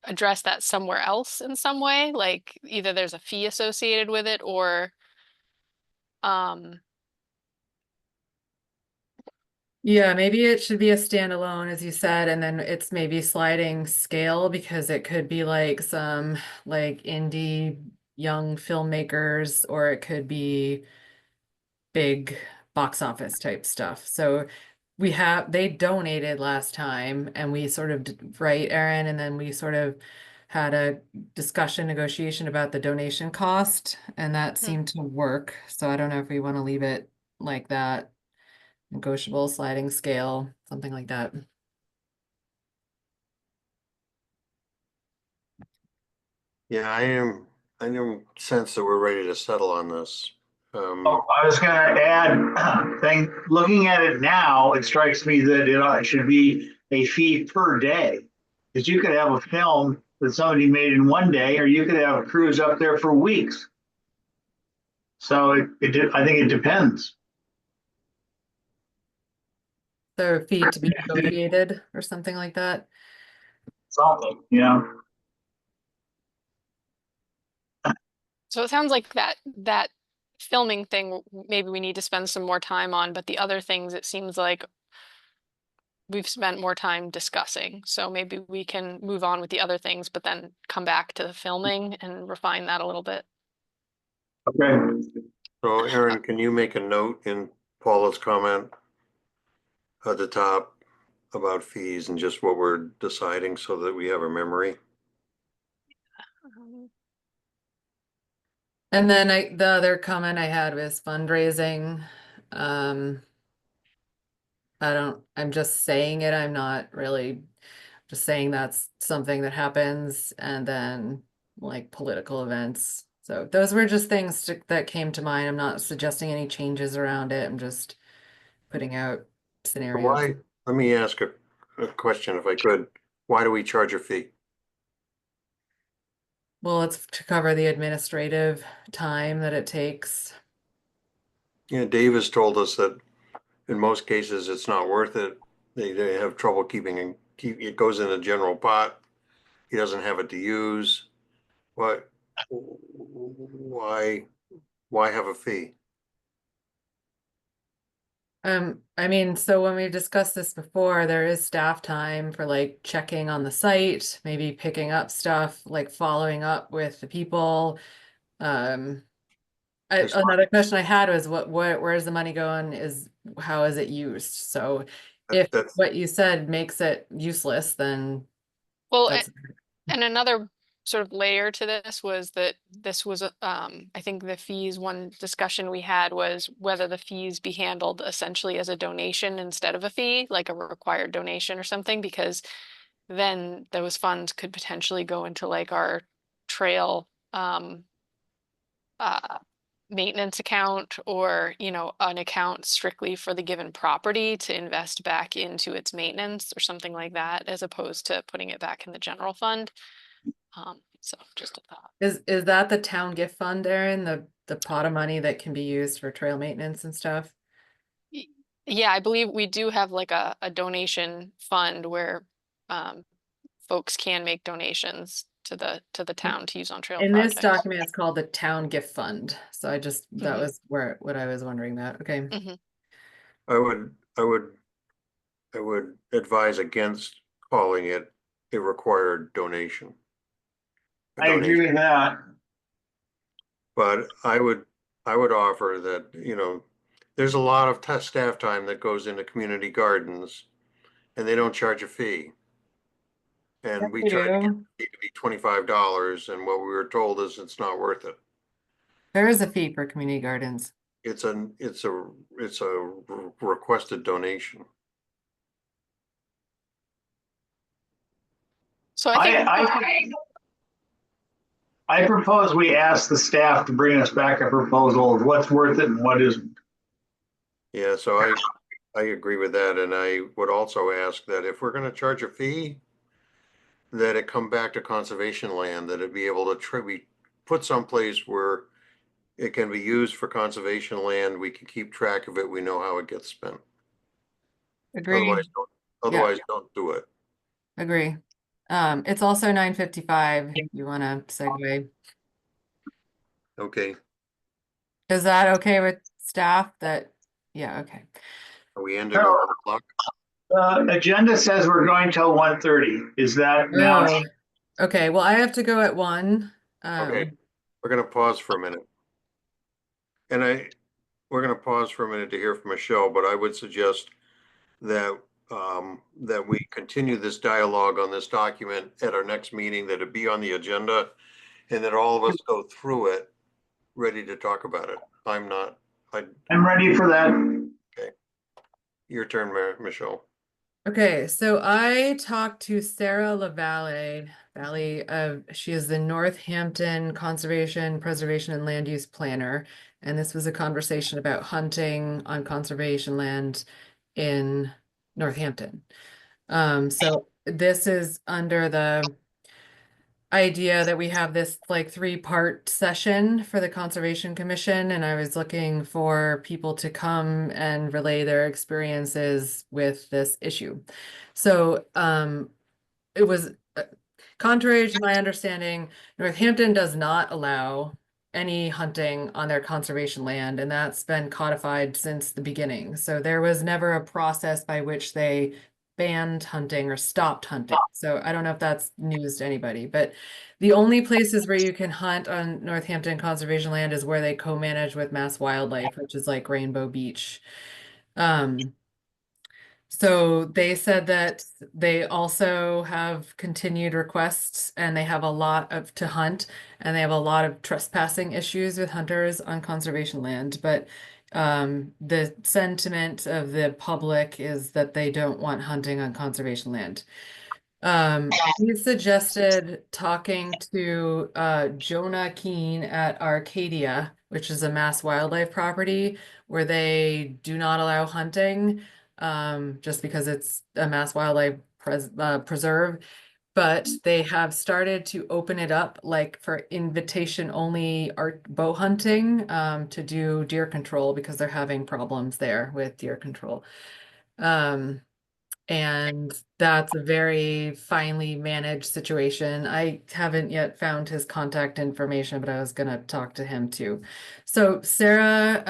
address that somewhere else in some way, like either there's a fee associated with it or Yeah, maybe it should be a standalone, as you said, and then it's maybe sliding scale because it could be like some like indie young filmmakers, or it could be big box office type stuff. So they donated last time and we sort of, right, Erin? And then we sort of had a discussion, negotiation about the donation cost, and that seemed to work. So I don't know if we want to leave it like that. Negotiable sliding scale, something like that. Yeah, I don't sense that we're ready to settle on this. Oh, I was gonna add, looking at it now, it strikes me that it should be a fee per day. Because you could have a film that somebody made in one day, or you could have crews up there for weeks. So I think it depends. So a fee to be negotiated or something like that. Something, yeah. so it sounds like that filming thing maybe we need to spend some more time on, but the other things it seems like we've spent more time discussing. So maybe we can move on with the other things, but then come back to the filming and refine that a little bit. Okay. So Erin, can you make a note in Paula's comment at the top about fees and just what we're deciding so that we have a memory? And then the other comment I had was fundraising. I'm just saying it. I'm not really just saying that's something that happens, and then like political events. So those were just things that came to mind. I'm not suggesting any changes around it. I'm just putting out scenarios. Why, let me ask a question if I could. Why do we charge a fee? Well, it's to cover the administrative time that it takes. Yeah, Davis told us that in most cases, it's not worth it. They have trouble it goes in a general pot. He doesn't have it to use. What, why have a fee? I mean, so when we discussed this before, there is staff time for like checking on the site, maybe picking up stuff, like following up with the people. Um, It's another question I had was where's the money going, how is it used? So if that's, what you said makes it useless, then Well, that's and another sort of layer to this was that this was, I think the fees, one discussion we had was whether the fees be handled essentially as a donation instead of a fee, like a required donation or something, because then those funds could potentially go into like our trail uh, maintenance account, or, you know, an account strictly for the given property to invest back into its maintenance or something like that, as opposed to putting it back in the general fund. So just a thought. is that the town gift fund, Erin, the pot of money that can be used for trail maintenance and stuff? Yeah, I believe we do have like a donation fund where folks can make donations to the town to use on trail In this projects. document, it's called the town gift fund. So that Mhm. was what I was wondering about. Okay. Mhm. I would advise against calling it a required donation. A I agree donation, with that. but I would offer that, there's a lot of staff time that goes into community gardens and they don't charge a fee. And we We tried to get do. it to be $25, and what we were told is it's not worth it. There is a fee for community gardens. It's a requested donation. So I think I propose we ask the staff to bring us back a proposal of what's worth it and what isn't. Yeah, so I agree with that, and I would also ask that if we're gonna charge a fee, that it come back to conservation land, that it be able to be put someplace where it can be used for conservation land, we can keep track of it, we know how it gets spent. Agreed. Yeah, Otherwise don't do it. agree. It's also 9:55. You want to segue? Okay, Is that okay with staff yeah, okay. are we ending at 1 o'clock? Agenda says we're going till 1:30. Is that now? Oh, okay. Well, I have to go at 1. Okay, we're gonna pause for a minute. And we're gonna pause for a minute to hear from Michelle, but I would suggest that, that we continue this dialogue on this document at our next meeting, that it be on the agenda, and that all of us go through it, ready to talk about it. I'm I'm ready for that. your turn, Michelle. Okay, so I talked to Sarah LaValle, she is the Northampton Conservation, Preservation, and Land Use Planner. And this was a conversation about hunting on conservation land in Northampton. So this is under the idea that we have this like 3-part session for the Conservation Commission, and I was looking for people to come and relay their experiences with this issue. So it was contrary to my understanding, Northampton does not allow any hunting on their conservation land, and that's been codified since the beginning. So there was never a process by which they banned hunting or stopped hunting. So I don't know if that's news to anybody, but the only places where you can hunt on Northampton conservation land is where they co-manage with Mass Wildlife, which is like Rainbow Beach. So they said that they also have continued requests, and they have a lot of to hunt, and they have a lot of trespassing issues with hunters on conservation land. But the sentiment of the public is that they don't want hunting on conservation land. He suggested talking to Jonah Keene at Arcadia, which is a Mass Wildlife property where they do not allow hunting, just because it's a Mass Wildlife preserve. but they have started to open it up like for invitation only art bow hunting to do deer control because they're having problems there with deer control. And that's a very finely managed situation. I haven't yet found his contact information, but I was gonna talk to him too. So Sarah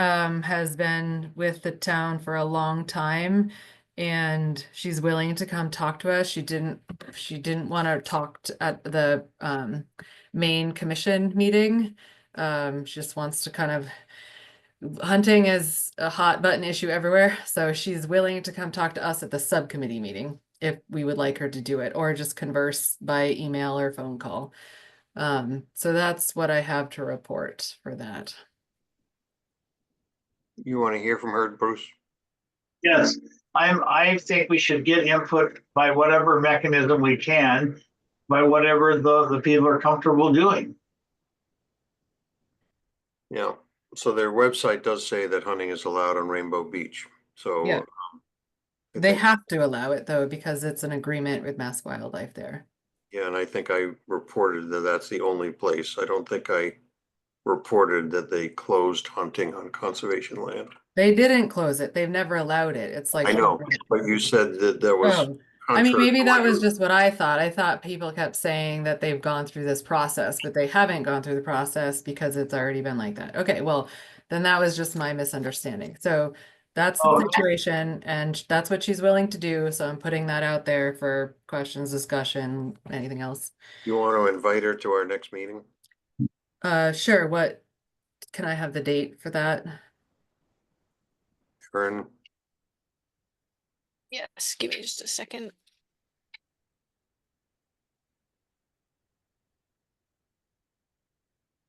has been with the town for a long time and she's willing to come talk to us. She didn't want to talk at the main commission meeting. She just wants to kind of hunting is a hot button issue everywhere, so she's willing to come talk to us at the subcommittee meeting if we would like her to do it, or just converse by email or phone call. So that's what I have to report for that. You want to hear from her, Bruce? Yes, I think we should get input by whatever mechanism we can, by whatever the people are comfortable doing. Yeah, so their website does say that hunting is allowed on Rainbow Beach, so. Yeah. I They think- have to allow it though, because it's an agreement with Mass Wildlife there. Yeah, and I think I reported that that's the only place. I don't think I reported that they closed hunting on conservation land. They didn't close it. They've never allowed it. It's like. I know, but you said that that was Oh, I mean, contrary maybe to that what was you- just what I thought. I thought people kept saying that they've gone through this process, but they haven't gone through the process because it's already been like that. Okay, well, then that was just my misunderstanding. So that's the Oh. situation, and that's what she's willing to do. So I'm putting that out there for questions, discussion, anything else. You want to invite her to our next meeting? Sure. What can I have the date for that? Erin, Yes, give me just a second.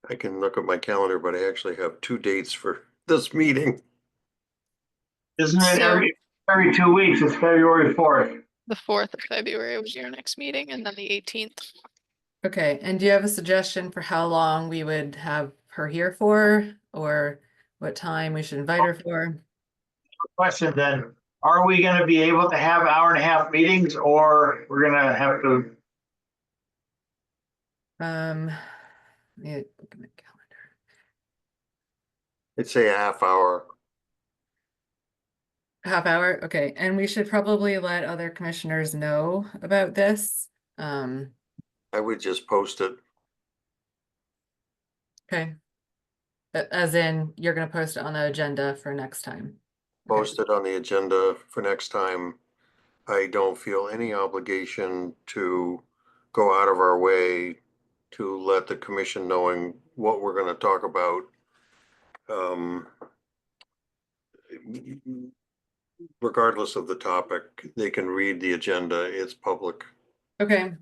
I can look at my calendar, but I actually have 2 dates for this meeting. Isn't it So- every 2 weeks? It's February 4th. The 4th of February was your next meeting, and then the 18th. Okay, and do you have a suggestion for how long we would have her here for, or what time we should invite her for? Question then, are we gonna be able to have hour-and-a-half meetings, or we're gonna have to? Let me look at my calendar. I'd say a half hour. Half hour, okay, and we should probably let other commissioners know about this. I would just post it. Okay. As in, you're gonna post it on the agenda for next time. Okay. Post it on the agenda for next time. I don't feel any obligation to go out of our way to let the commission knowing what we're gonna talk about. Regardless of the topic, they can read the agenda, it's public. Okay,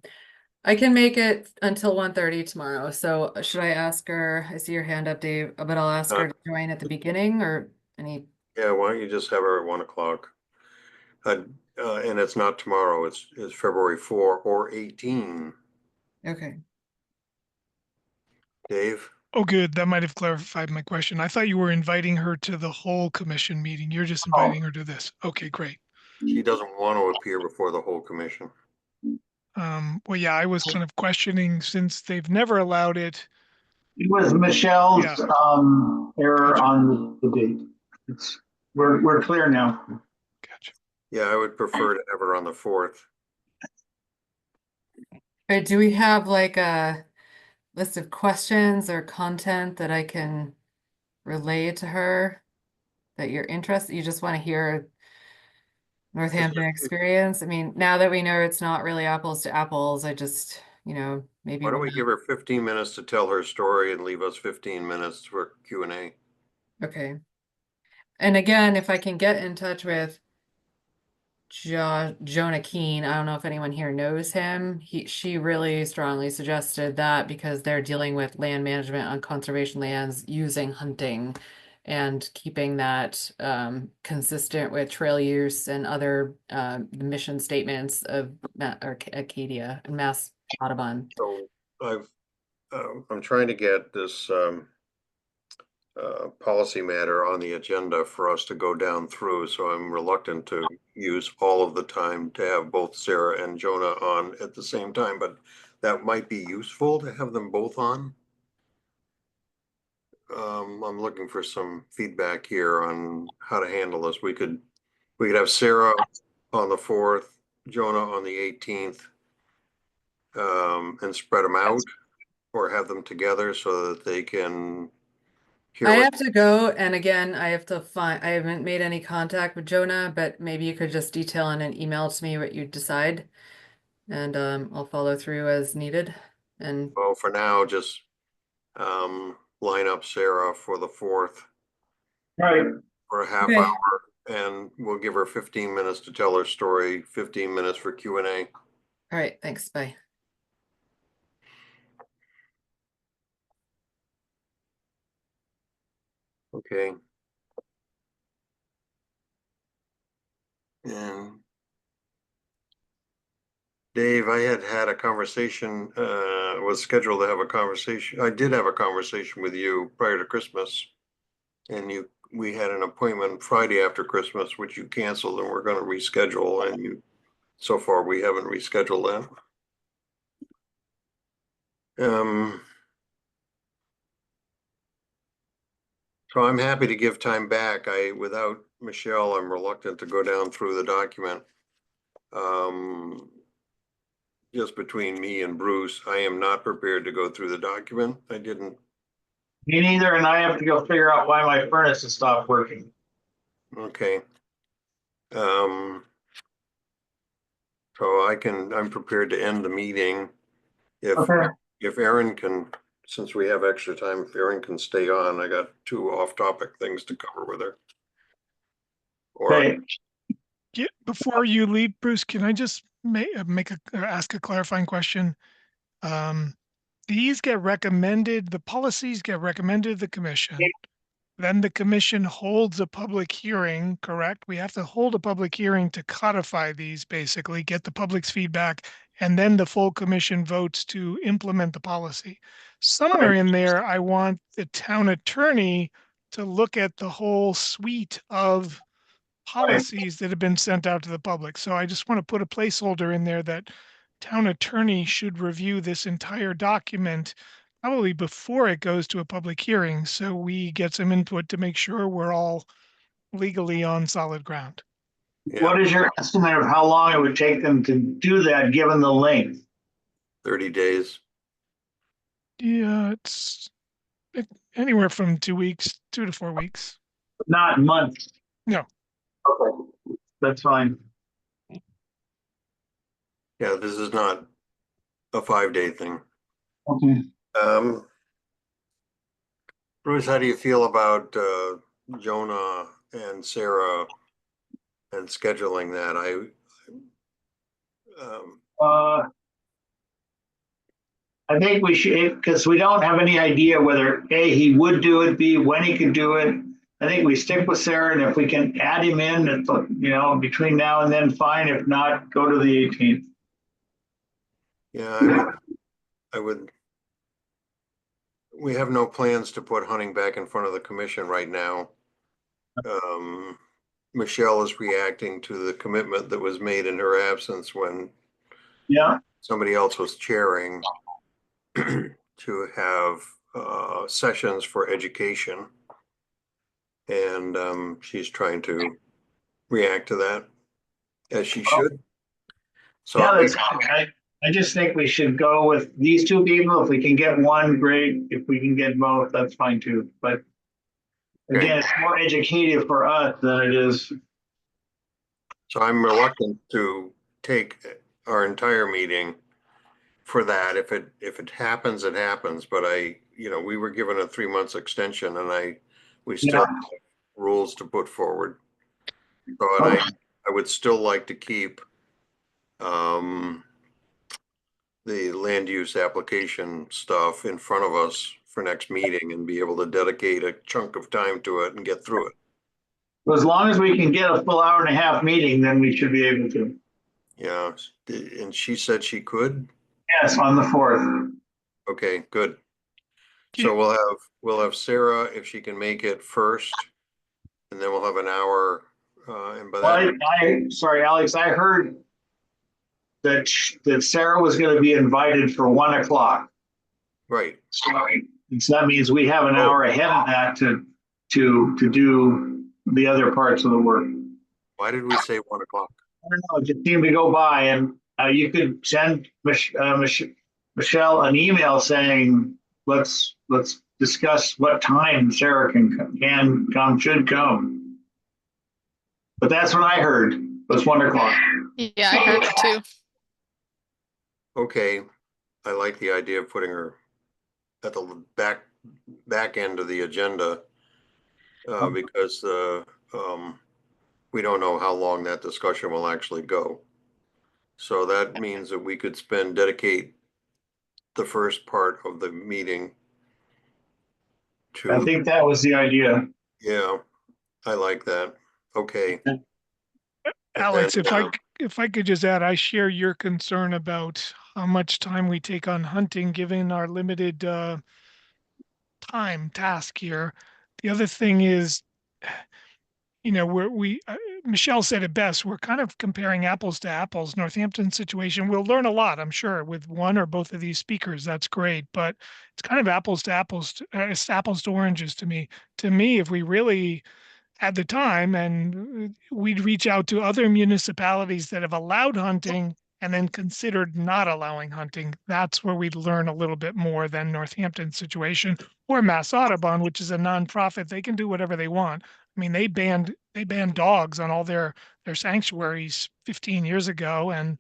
I can make it until 1:30 tomorrow, so should I ask her, I see your hand up, Dave, but I'll ask her to join at the beginning or any, Yeah, why don't you just have her at 1 o'clock? And it's not tomorrow, it's February 4 or 18. okay. Dave? Oh, good. That might have clarified my question. I thought you were inviting her to the whole commission meeting. You're just Oh. inviting her to this. Okay, great. She doesn't want to appear before the whole commission. Well, yeah, I was kind of questioning since they've never allowed it. It was Michelle's, Yeah. error Gotcha. on the date. We're clear now. Gotcha. Yeah, I would prefer to have her on the 4th. Or do we have like a list of questions or content that I can relay to her that you're interested, you just want to hear Northampton experience? I mean, now that we know it's not really apples to apples, I just, maybe. Why don't we wanna- give her 15 minutes to tell her story and leave us 15 minutes for Q&A? Okay. And again, if I can get in touch with Jonah Keene, I don't know if anyone here knows him. She really strongly suggested that because they're dealing with land management on conservation lands using hunting and keeping that consistent with trail use and other mission statements of Acadia and Mass Audubon. So I'm trying to get this policy matter on the agenda for us to go down through, so I'm reluctant to use all of the time to have both Sarah and Jonah on at the same time, but that might be useful to have them both on. I'm looking for some feedback here on how to handle this. We could have Sarah on the 4th, Jonah on the 18th, and spread them out, or have them together so that they can hear. I have to go, and again, I have to find, I haven't made any contact with Jonah, but maybe you could just detail in an email to me what you decide. And I'll follow through as needed. And Well, for now, just line up Sarah for the 4th Right. for a half Okay. hour, and we'll give her 15 minutes to tell her story, 15 minutes for Q&A. all right, thanks. Bye. Okay. And Dave, I had a conversation, was scheduled to have a conversation. I did have a conversation with you prior to Christmas. And we had an appointment Friday after Christmas, which you canceled, and we're gonna reschedule, and so far we haven't rescheduled that. So I'm happy to give time back. Without Michelle, I'm reluctant to go down through the document. Just between me and Bruce, I am not prepared to go through the document. I didn't. Me neither, and I have to go figure out why my furnace has stopped working. Okay. So I'm prepared to end the meeting. Okay. If Erin can, since we have extra time, if Erin can stay on, I got 2 off-topic things to cover with her. Or Okay. Before you leave, Bruce, can I just ask a clarifying question? These get recommended, the policies get recommended to the commission. Then the commission holds a public hearing, correct? We have to hold a public hearing to codify these, basically, get the public's feedback, and then the full commission votes to implement the policy. Somewhere in there, I want the town attorney to look at the whole suite of policies that have been sent out to the public. So I just want to put a placeholder in there that town attorney should review this entire document probably before it goes to a public hearing, so we get some input to make sure we're all legally on solid ground. What is your estimate of how long it would take them to do that, given the length? 30 days. Yeah, anywhere from 2 weeks, 2 to 4 weeks. Not months. No. Okay, that's fine. Yeah, this is not a 5-day thing. Okay. Bruce, how do you feel about Jonah and Sarah and scheduling that? I think we should, because we don't have any idea whether A, he would do it, B, when he could do it. I think we stick with Sarah, and if we can add him in, between now and then, fine. If not, go to the 18th. Yeah, I would. We have no plans to put Hunting back in front of the commission right now. Michelle is reacting to the commitment that was made in her absence when somebody else was chairing to have sessions for education. And she's trying to react to that, as she should. So yeah, that's fine. I just think we should go with these 2 people. If we can get one, great. If we can get both, that's fine too. But again, it's more educative for us than it is. So I'm reluctant to take our entire meeting for that. If it happens, it happens. But we were given a 3 months extension, and we still have rules to put forward. But I would still like to keep the land use application stuff in front of us for next meeting and be able to dedicate a chunk of time to it and get through it. As long as we can get a full hour-and-a-half meeting, then we should be able to. Yeah, and she said she could? Yes, on the 4th. Okay, good. So we'll have Sarah, if she can make it first, and then we'll have an hour, and by that, Well, sorry, Alex, I heard that Sarah was going to be invited for 1 o'clock. right, Sorry. So that means we have an Oh. hour ahead of that to do the other parts of the work. why did we say 1 o'clock? I don't know, it just seemed to go by, and you could send Michelle an email saying, let's discuss what time Sarah can come, should come. But that's what I heard, was 1 o'clock. Yeah, I heard it too. Okay, I like the idea of putting her at the back end of the agenda, because we don't know how long that discussion will actually go. So that means that we could dedicate the first part of the meeting I to, think that was the idea. yeah, I like that. Okay. And Alex, then, if I could just add, I share your concern about how much time we take on hunting, given our limited time task here. The other thing is, you know, Michelle said it best. We're kind of comparing apples to apples. Northampton situation, we'll learn a lot, I'm sure, with one or both of these speakers. That's great, but it's kind of apples to apples, it's apples to oranges to me. To me, if we really had the time and we'd reach out to other municipalities that have allowed hunting and then considered not allowing hunting, that's where we'd learn a little bit more than Northampton's situation or Mass Audubon, which is a nonprofit. They can do whatever they want. I mean, they banned dogs on all their sanctuaries 15 years ago, and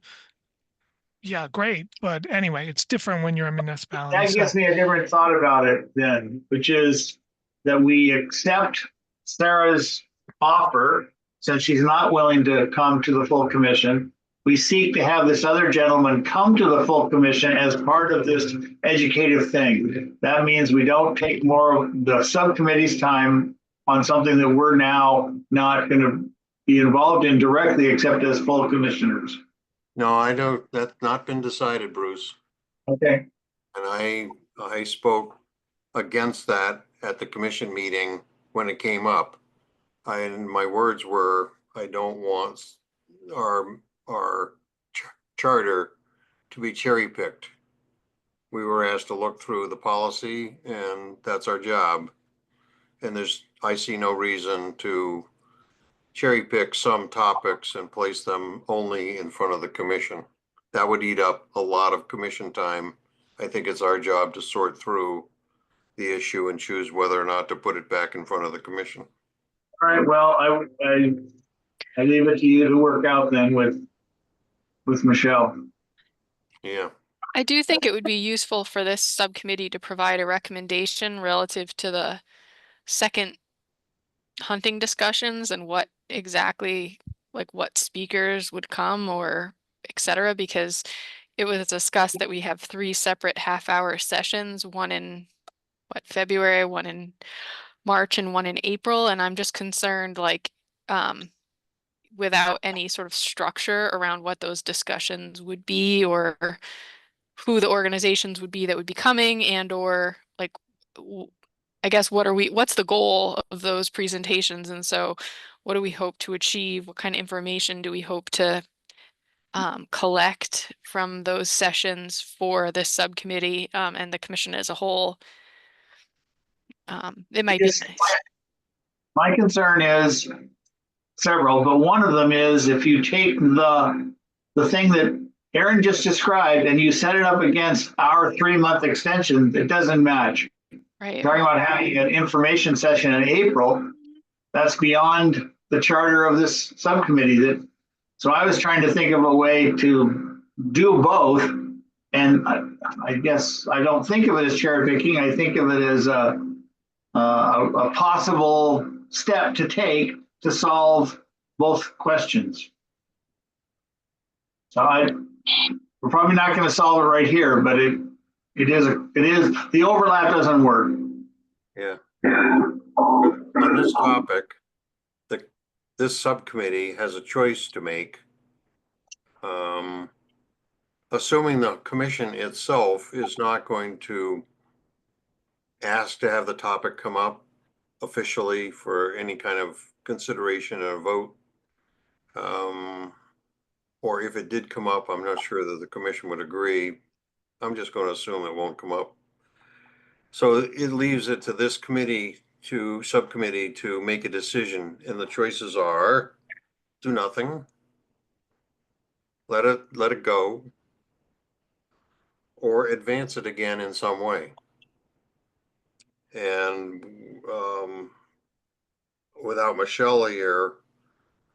yeah, great. But anyway, it's different when you're a municipality. That gives me a different thought about it then, which is that we accept Sarah's offer, since she's not willing to come to the full commission. We seek to have this other gentleman come to the full commission as part of this educative thing. That means we don't take more of the subcommittee's time on something that we're now not going to be involved in directly, except as full commissioners. no, I don't, that's not been decided, Bruce. Okay. And I spoke against that at the commission meeting when it came up. And my words were, I don't want our charter to be cherry picked. We were asked to look through the policy, and that's our job. And I see no reason to cherry pick some topics and place them only in front of the commission. That would eat up a lot of commission time. I think it's our job to sort through the issue and choose whether or not to put it back in front of the commission. All right, well, I leave it to you to work out then with Michelle. Yeah, I do think it would be useful for this subcommittee to provide a recommendation relative to the second hunting discussions and what exactly, like what speakers would come or et cetera, because it was discussed that we have 3 separate half-hour sessions, one in February, one in March, and one in April. And I'm just concerned, like, without any sort of structure around what those discussions would be, or who the organizations would be that would be coming, and or like, I guess, what's the goal of those presentations? And so what do we hope to achieve? What kind of information do we hope to collect from those sessions for this subcommittee and the commission as a whole? It might be nice. My concern is several, but one of them is if you take the thing that Aaron just described and you set it up against our 3-month extension, it doesn't match. Right. Talking about having an information session in April, that's beyond the charter of this subcommittee. So I was trying to think of a way to do both. And I guess I don't think of it as cherry picking. I think of it as a possible step to take to solve both questions. So we're probably not going to solve it right here, but it is the overlap doesn't work. yeah. On this topic, this subcommittee has a choice to make. Assuming the commission itself is not going to ask to have the topic come up officially for any kind of consideration and a vote. Or if it did come up, I'm not sure that the commission would agree. I'm just going to assume it won't come up. So it leaves it to this subcommittee to make a decision, and the choices are do nothing, let it go, or advance it again in some way. And without Michelle here,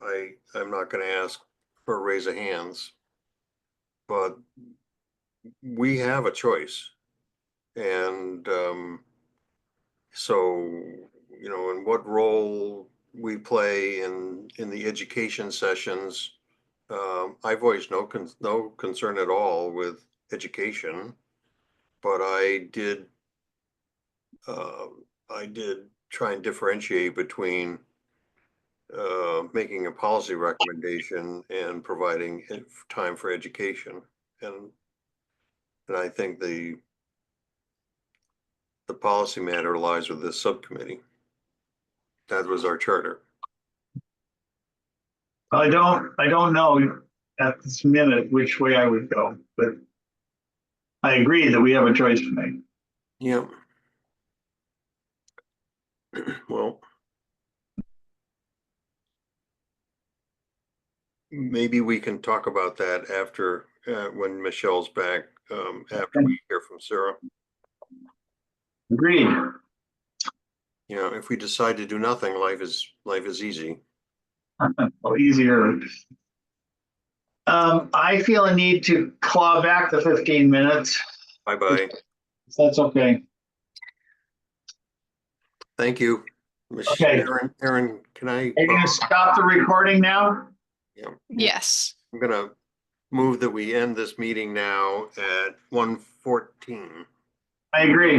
I'm not going to ask for a raise of hands, but we have a choice. And so, in what role we play in the education sessions, I voiced no concern at all with education, but I did try and differentiate between making a policy recommendation and providing time for education. And I think the policy matter lies with this subcommittee. That was our charter. I don't know at this minute which way I would go, but I agree that we have a choice to make. Yeah. Well, maybe we can talk about that after, when Michelle's back, after we hear from Sarah. Agreed. If we decide to do nothing, life is easy. Or easier. I feel a need to claw back the 15 minutes. Bye-bye. If that's okay. Thank you. Okay. Aaron, can I? Are you going to stop the recording now? Yeah. Yes. I'm gonna move that we end this meeting now at 1:14. I agree.